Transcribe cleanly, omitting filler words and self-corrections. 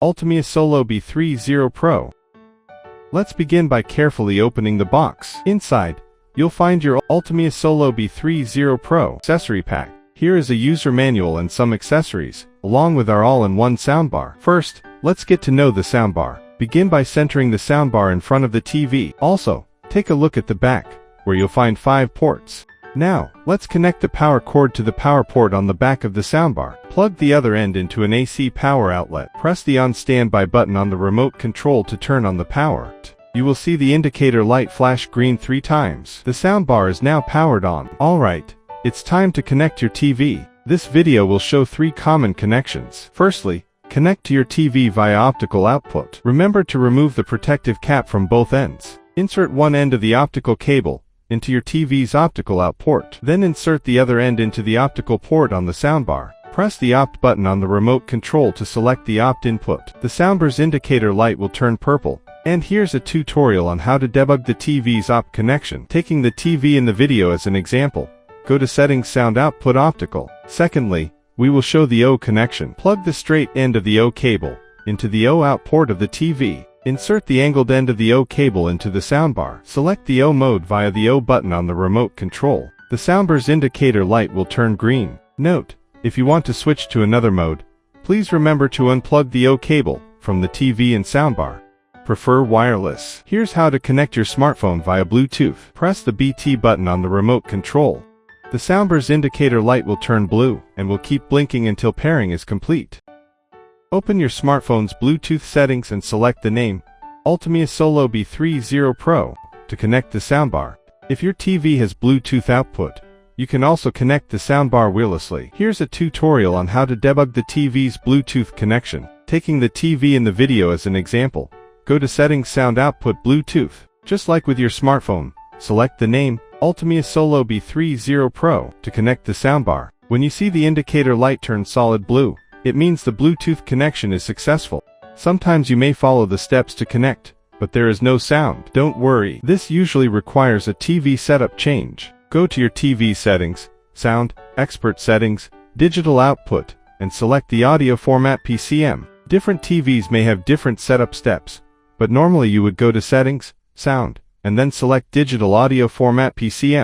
ULTIMEA Solo B30 Pro. Let's begin by carefully opening the box. Inside, you'll find your ULTIMEA Solo B30 Pro accessory pack. Here is a user manual and some accessories, along with our all-in-one soundbar. First, let's get to know the soundbar. Begin by centering the soundbar in front of the TV. Also, take a look at the back, where you'll find 5 ports. Now, let's connect the power cord to the power port on the back of the soundbar. Plug the other end into an AC power outlet. Press the on standby button on the remote control to turn on the power. You will see the indicator light flash green 3 times. The soundbar is now powered on. Alright, it's time to connect your TV. This video will show 3 common connections. Firstly, connect to your TV via optical output. Remember to remove the protective cap from both ends. Insert one end of the optical cable into your TV's optical out port. Then insert the other end into the optical port on the soundbar. Press the opt button on the remote control to select the opt input. The soundbar's indicator light will turn purple. And here's a tutorial on how to debug the TV's opt connection. Taking the TV in the video as an example, go to Settings, Sound Output, Optical. Secondly, we will show the O connection. Plug the straight end of the O cable into the O out port of the TV. Insert the angled end of the O cable into the soundbar. Select the O mode via the O button on the remote control. The soundbar's indicator light will turn green. Note, if you want to switch to another mode, please remember to unplug the O cable from the TV and soundbar. Prefer wireless. Here's how to connect your smartphone via Bluetooth. Press the BT button on the remote control. The soundbar's indicator light will turn blue and will keep blinking until pairing is complete. Open your smartphone's Bluetooth settings and select the name, ULTIMEA Solo B30 Pro, to connect the soundbar. If your TV has Bluetooth output, you can also connect the soundbar wirelessly. Here's a tutorial on how to debug the TV's Bluetooth connection. Taking the TV in the video as an example, go to Settings, Sound Output, Bluetooth. Just like with your smartphone, select the name, ULTIMEA Solo B30 Pro, to connect the soundbar. When you see the indicator light turn solid blue, it means the Bluetooth connection is successful. Sometimes you may follow the steps to connect, but there is no sound. Don't worry, this usually requires a TV setup change. Go to your TV settings, Sound, Expert Settings, Digital Output, and select the audio format PCM. Different TVs may have different setup steps, but normally you would go to Settings, Sound, and then select Digital Audio Format PCM.